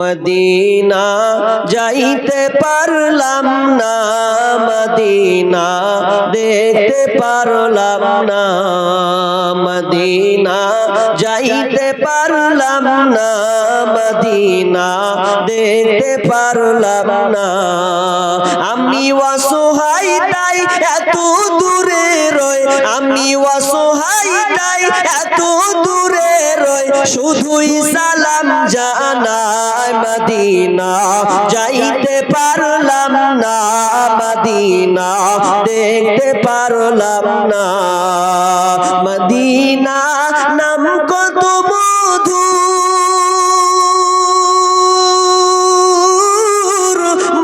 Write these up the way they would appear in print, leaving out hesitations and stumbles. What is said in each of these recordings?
Medina যাইতে পারলাম না, মদিনা দেখতে পারলাম না, মদিনা যাইতে পারলাম না, মদিনা দেখতে পারলাম না। আমি অসহায় তাই এত দূরে রই, আমি অসহায় তাই এত দূরে রই, শুধুই সালাম জানাই। মদিনা যাইতে পারলাম না, মদিনা দেখতে পারলাম না। মদিনা নাম কত মধুর,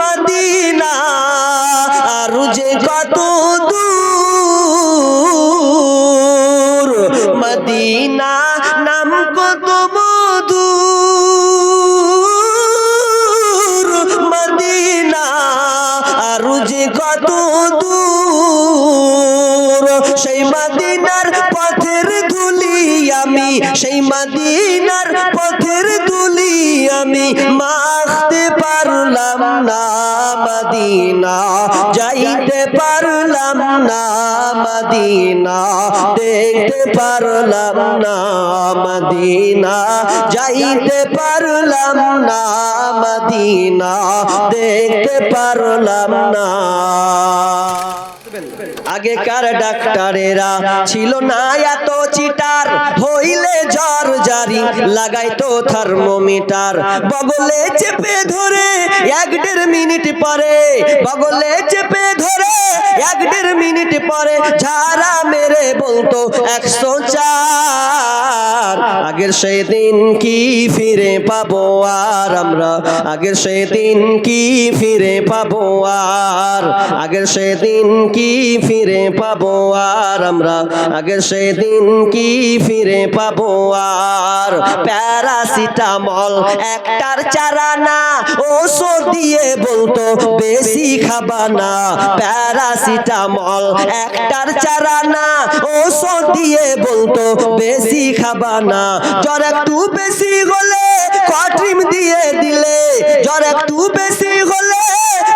মদিনা আর যে কত দূর, মদিনা নাম কত মধুর, মদিনা আর যে কত দূর। সেই মদিনার পথের ধুলি আমি, সেই মদিনার পথের ধুলি আমি মাখতে পারলাম না, মদিনা যাইতে পারলাম না, মদিনা দেখতে পারলাম না, মদিনা যাইতে পারলাম না, মদিনা দেখতে পারলাম না। আগেকার ডাক্তারেরা ছিল না এত চিটার, হইলে জ্বর জারি লাগাইতো থার্মোমিটার, বগলে চেপে ধরে 1-1.5 মিনিট পরে, বগলে চেপে ধরে 1-1.5 মিনিট পরে ঝাড়া মেরে বলতো 104। আগের সেই দিন কি ফিরে পাবো আর আমরা, আগের সেই দিন কি ফিরে পাবো আর, আগের সেই দিন কি ফিরে পাবো আর আমরা, আগের সেই দিন কি ফিরে পাবো আর। প্যারাসিটামল একটার চারানা, ওষুধ দিয়ে বলতো বেশি খাবা না, প্যারাসিটামল একটার চারানা, ওষুধ দিয়ে বলতো বেশি খাবা না। জ্বর একটু বেশি হলে কট্রিম দিয়ে দিলে, জ্বর একটু বেশি হলে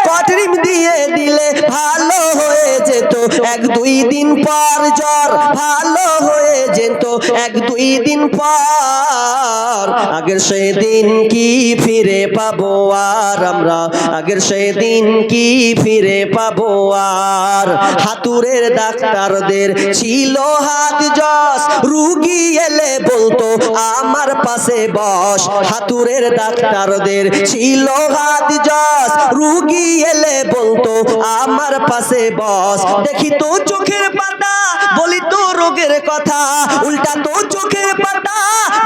কট্রিম দিয়ে দিলে ভালো হয়ে যেত 1-2 দিন পর, জ্বর ভালো হয়ে যেত 1-2 দিন পর। আগের সেই দিন কি ফিরে পাবো আর আমরা, আগের সেই দিন কি ফিরে পাবো আর। হাতুড়ের ডাক্তারদের ছিল হাত যশ, রুগী এলে বলতো আমার পাশে বস, হাতুড়ের ডাক্তারদের ছিল হাত যশ, রুগী এলে বলতো আমার পাশে বস। দেখি তো চোখের পাতা বলি তো রোগের কথা, উল্টা তো চোখের পাতা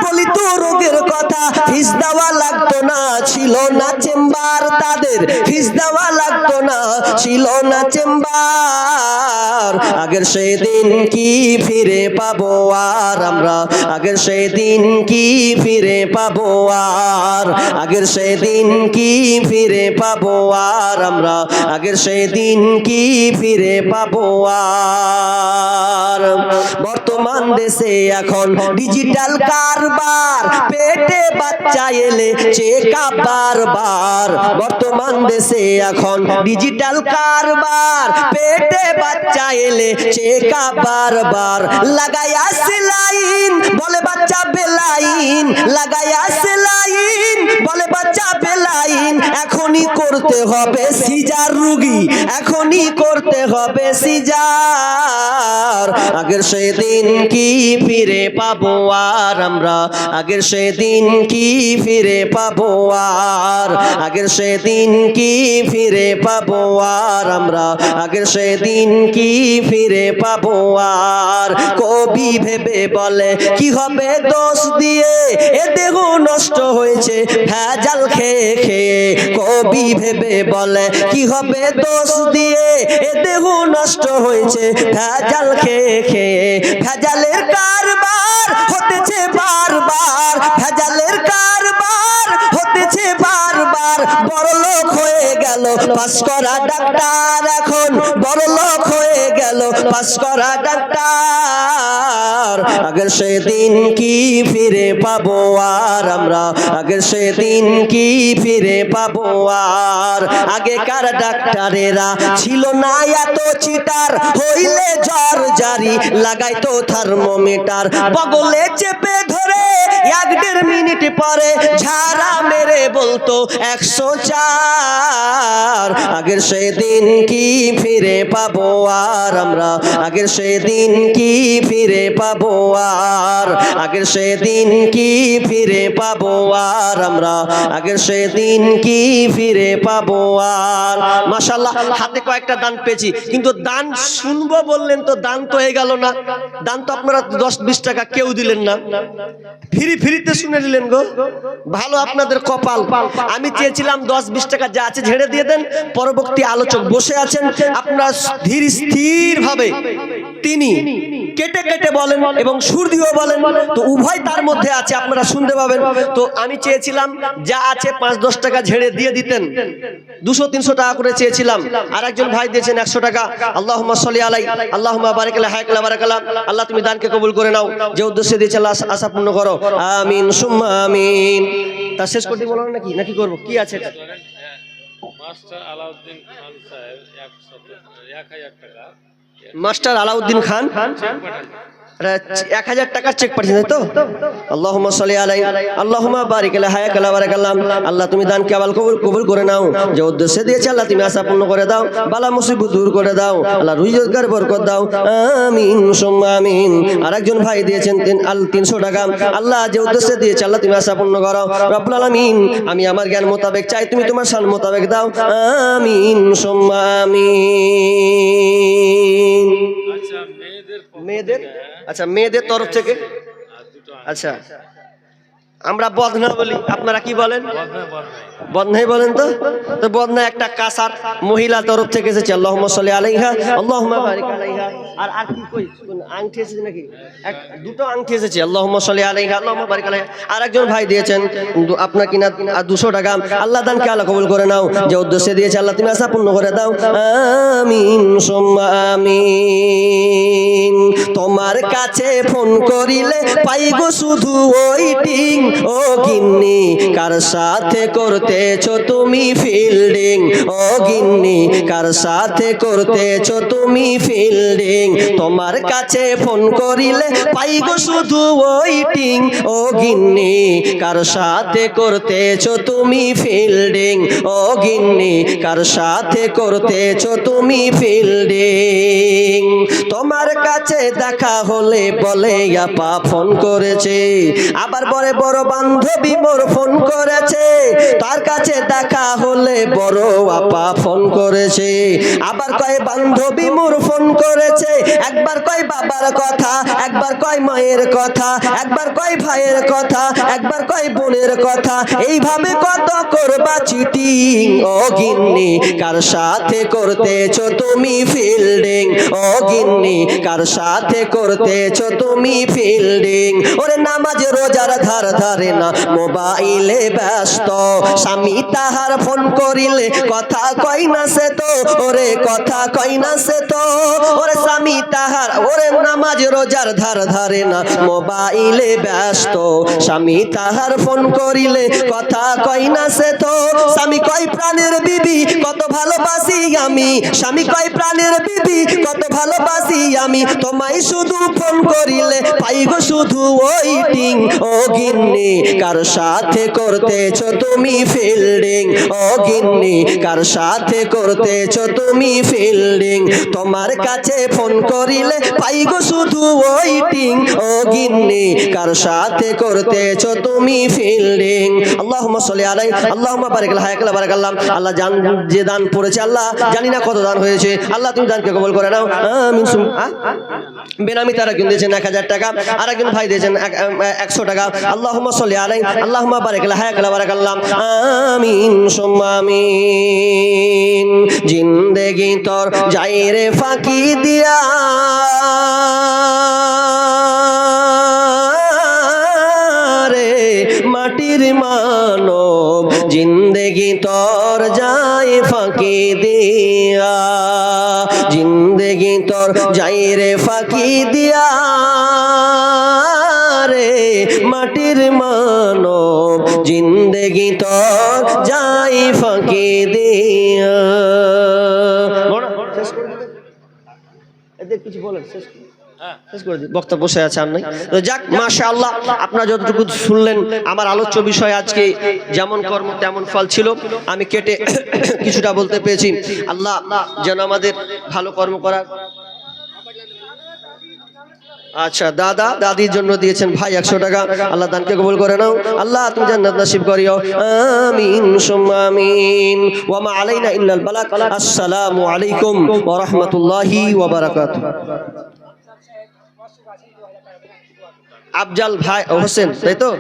বলি তো রোগের কথা। ফিস দেওয়া লাগতো না, ছিল না চেম্বার তাদের, ফিস দেওয়া লাগতো না, ছিল না চেম্বার। আগের সেই দিন কি ফিরে পাবো আর আমরা, আগের সেই দিন কি ফিরে পাবো আর, আগের সেই দিন কি ফিরে পাবো আর আমরা, আগের সেই দিন কি ফিরে পাবো আর। বর্তমান দেশে এখন ডিজিটাল কারবার, পেটে বাচ্চা এলে চেকআপ বারবার। বর্তমান দেশে এখন ডিজিটাল কারবার, পেটে বাচ্চা এলে চেকআপ বারবার। লাগায়া সেলাইন বলে বাচ্চা বেলাইন, লাগায়া সেলাইন বলে বাচ্চা বেলাইন। এখনই করতে হবে সিজার রুগী, এখনই করতে হবে সিজার। আগের সেই দিন কি ফিরে পাবো আর আমরা, আগের সেই দিন কি ফিরে পাবো আর, আগের সেই দিন কি ফিরে পাবো আর আমরা, আগের সেই দিন কি ফিরে পাবো আর। কবি ভেবে বলে কি হবে দোষ দিয়ে, এ দেহ নষ্ট হয়েছে ভেজাল খেয়ে খেয়ে। কবি ভেবে বলে কি হবে দোষ দিয়ে, এ দেহ নষ্ট হয়েছে ভেজাল খেয়ে খেয়ে। ভেজালের কারবার হতেছে বারবার, ভেজালের কারবার হতেছে বারবার। বড়লোক হয়ে গেল গেল, পাস করা ডাক্তার এখন বড় লোক হয়ে গেল, পাস করা ডাক্তার। আগের সেদিন কি ফিরে পাবো আর আমরা, আগের সেদিন কি ফিরে পাবো আর। আগেকার ডাক্তারেরা ছিল না এত চিটার, হইলে জ্বর জারি লাগাইতো থার্মোমিটার, বগলে চেপে ধরে 1-1.5 মিনিট পরে ঝাড়া মেরে বলতো 104। আগের সেদিন কি ফিরে পাবো আর আমরা, আগের সেদিন কি ফিরে পাবো আর। আগের সেদিন কি ফিরে পাবো আর আমরা, আগের সেদিন কি ফিরে পাবো আর। মাশাআল্লাহ, হাতে কয়েকটা দান পেয়েছি, কিন্তু দান শুনবো বললেন তো দান তো হয়ে গেল না। দান তো আপনারা 10-20 টাকা কেউ দিলেন না, ফ্রিতে শুনে নিলেন গো। ভালো আপনাদের কপাল। আমি চেয়েছিলাম 10-20 টাকা যা আছে ঝেড়ে দিয়ে দেন, পরবর্তী আলোচক বসে আছেন, আপনারা ধীর স্থির ভাবে তিনি কেটে কেটে বলেন এবং সুর দিয়েও বলেন, তো উভয় তার মধ্যে আছে, আপনারা শুনতে পাবেন। তো আমি চেয়েছিলাম যা আছে 5-10 টাকা ঝেড়ে দিয়ে দিতেন, 200-300 টাকা করে চেয়েছিলাম। আর একজন ভাই দিয়েছেন 100 টাকা। আল্লাহুম্মা সাল্লি আলাই, আল্লাহুম্মা বারিক আলাই, হায়াক বারাকাল্লাহ। আল্লাহ তুমি দানকে কবুল করে নাও, যে উদ্দেশ্যে দিয়েছে আল্লাহ আশা পূর্ণ করো, আমিন সুম্মা আমিন। তা শেষ করতে বলো নাকি করবো, কি আছে? মাস্টার আলাউদ্দিন খান সাহেব 1000 টাকা, মাস্টার আলাউদ্দিন খান 1000 টাকার চেক পাঠিয়েছে, তাই তো? আল্লাহুম্মা সাল্লি আলাই, আল্লাহুম্মা বারিক আলাই, হায়াক বারাকাল্লাহ। আল্লাহ তুমি দানকে আবাল কবুল করে নাও, যে উদ্দেশ্যে দিয়েছে আল্লাহ তুমি আশা পূর্ণ করে দাও, বালা মুসিবত দূর করে দাও, আল্লাহ রুজি রোজগার বরকত দাও, আমিন সুম্মা আমিন। আরেকজন ভাই দিয়েছেন 300 টাকা। আল্লাহ যে উদ্দেশ্যে দিয়েছে আল্লাহ তুমি আশা পূর্ণ করো, রব্বুল আলামিন। আমি আমার জ্ঞান মোতাবেক চাই, তুমি তোমার শান মোতাবেক দাও, আমিন সুম্মা আমিন। আচ্ছা মেয়েদের তরফ থেকে, আচ্ছা আমরা বদনা বলি, আপনারা কি বলেন? বদনাই বলেন তো। তো বদনা একটা কাসার মহিলা তরফ থেকে এসেছে, আল্লাহুম্মা সাল্লি আলাইহা, আল্লাহুম্মা বারিক আলাইহা। আর কি কই আংটি এসেছে নাকি? দুটো আংটি এসেছে, আল্লাহুম্মা সাল্লি আলাইহা, আল্লাহুম্মা বারিক আলাইহা। আর একজন ভাই দিয়েছেন আপনার কিনা 200 টাকা। আল্লাহ দানকে আল্লাহ কবুল করে নাও, যে উদ্দেশ্যে দিয়েছে আল্লাহ তুমি আশা পূর্ণ করে দাও, আমিন সুম্মা আমিন। তোমার কাছে ফোন করিলে পাই গো শুধু ওয়েটিং, ও গিন্নি কার সাথে করতেছো তুমি ফিল্ডিং, ও গিন্নি কার সাথে করতেছো তুমি ফিল্ডিং। তোমার কাছে ফোন করিলে পাই গো শুধু ওয়েটিং, ও গিন্নি কার সাথে করতেছো তুমি ফিল্ডিং, ও গিন্নি কার সাথে করতেছো তুমি ফিল্ডিং। তোমার কাছে দেখা হলে বলে আপা ফোন করেছে, আবার বলে বড় বান্ধবী মোর ফোন করেছে। তার কাছে দেখা হলে বড় আপা ফোন করেছে, আবার কয় বান্ধবী মোর ফোন করেছে। একবার কয় বাবার কথা, একবার কয় মায়ের কথা, একবার কয় ভাইয়ের কথা, একবার কয় বোনের কথা। এইভাবে কত করবা চিটিং, ও গিন্নি কার সাথে করতেছো তুমি ফিল্ডিং, ও গিন্নি কার সাথে করতেছো তুমি ফিল্ডিং। ওরে নামাজ রোজার ধার ধারে না, মোবাইলে ব্যস্ত, স্বামী তাহার ফোন করিলে কথা কই না সে তো, ওরে কথা কই না সে তো। ওরে স্বামী তাহার, ওরে নামাজ রোজার ধার ধারে না, মোবাইলে ব্যস্ত, স্বামী তাহার ফোন করিলে কথা কই না সে তো। স্বামী কয় প্রাণের বিবি কত ভালোবাসি আমি, স্বামী কয় প্রাণের বিবি কত ভালোবাসি আমি। তোমায় শুধু ফোন করিলে পাই গো শুধু ওয়েটিং, ও গিন্নি কার সাথে করতেছো তুমি ফিল্ডিং, ও গিন্নি কার সাথে করতেছো তুমি ফিল্ডিং। তোমার কাছে ফোন করিলে পাই গো শুধু ওয়েটিং, ও গিন্নি কার সাথে করতেছো তুমি ফিল্ডিং। আল্লাহুম্মা সাল্লি আলাই, আল্লাহুম্মা বারিক আলাই, হায়াক বারাকাল্লাহ। আল্লাহ জান যে দান পড়েছে, আল্লাহ জানি না কত দান হয়েছে, আল্লাহ তুমি দানকে কবুল করে নাও, আমিন। বেনামি তারা একজন দিয়েছেন 1000 টাকা, আর একজন ভাই দিয়েছেন 100 টাকা। আল্লাহুম্মা সাল্লি আলাই, আল্লাহুম্মা বারিক আলাই, হায়াক বারাকাল্লাহ, আমিন সুম্মা আমিন। জিন্দেগি তোর যাই রে ফাঁকি দিয়া, মাটির মানব জিন্দেগি তোর যায় ফাঁকি দিয়া, জিন্দেগি তোর যাই রে ফাঁকি দিয়া রে মাটির মানব, জিন্দেগি তোর যাই ফাঁকি দিয়া। কিছু বলেন, শেষ করে দিই, বক্তা বসে আছে আর নাই। তো যাক, মাশাআল্লাহ, আপনারা যতটুকু শুনলেন আমার আলোচ্য বিষয় আজকে যেমন কর্ম তেমন ফল ছিল। আমি কেটে কিছুটা বলতে পেরেছি। আল্লাহ যেন আমাদের ভালো কর্ম করার। আচ্ছা, দাদা দাদির জন্য দিয়েছেন ভাই 100 টাকা, আল্লাহ দানকে কবুল করে নাও, আল্লাহ তুমি জান্নাত নসিব করিও, আমিন সুম্মা আমিন। ওয়া মা আলাইনা ইল্লাল বালাগ। আসসালামু আলাইকুম ওয়া রাহমাতুল্লাহি ওয়া বারাকাতুহু। আফজাল ভাই হোসেন, তাই তো,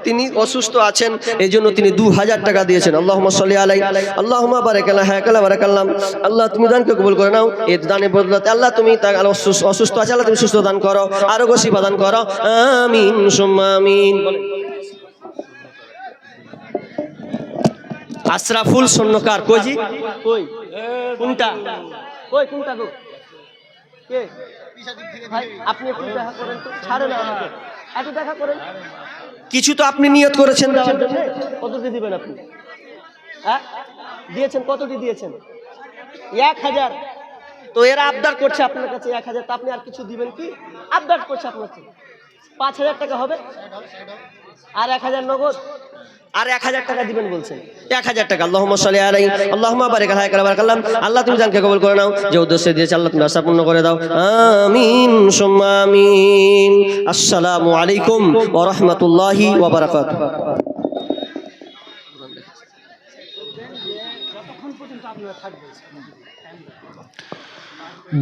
তিনি অসুস্থ আছেন, এই জন্য তিনি 2000 টাকা দিয়েছেন। আল্লাহুম্মা সাল্লি আলাইহি, আল্লাহুম্মা বারিক আলা হায়াকালা বারাকাল্লাম। আল্লাহ তুমি দানকে কবুল করে নাও, এই দানের বদলাতে আল্লাহ তুমি তাকে অসুস্থ আছে, আল্লাহ তুমি সুস্থ দান করো, আরোগ্য শিফা দান করো, আমিন সুম্মা আমিন। আশরাফুল স্বর্ণকার কইজি, কই কোনটা, কই কোনটা গো, কে ভাই? আপনি একটু দেখা করেন তো, ছাড়েন আমাকে, একটু দেখা করেন। কিছু তো আপনি নিয়ত করেছেন দেওয়ার জন্য, কতটি দিবেন আপনি? হ্যাঁ দিয়েছেন, কতটি দিয়েছেন? 1000। তো এরা আবদার করছে আপনার কাছে 1000, তা আপনি আর কিছু দিবেন কি? আবদার করছে আপনার কাছে 5000 টাকা হবে, আর 1000 নগদ, আর 1000 টাকা দিবেন বলছেন, 1000 টাকা। আল্লাহুম্মা সাল্লি আলাইহি, আল্লাহুম্মা বারিক আলা হায়াকালা বারাকাল্লাম। আল্লাহ তুমি জানকে কবুল করে নাও, যে উদ্দেশ্যে দিয়েছে আল্লাহ তুমি আশা পূর্ণ করে দাও, আমিন সুম্মা আমিন। আসসালামু আলাইকুম ওয়া রাহমাতুল্লাহি ওয়া বারাকাতুহু।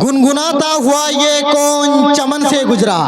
गुनगुनाता हुआ ये कौन चमन से गुजरा।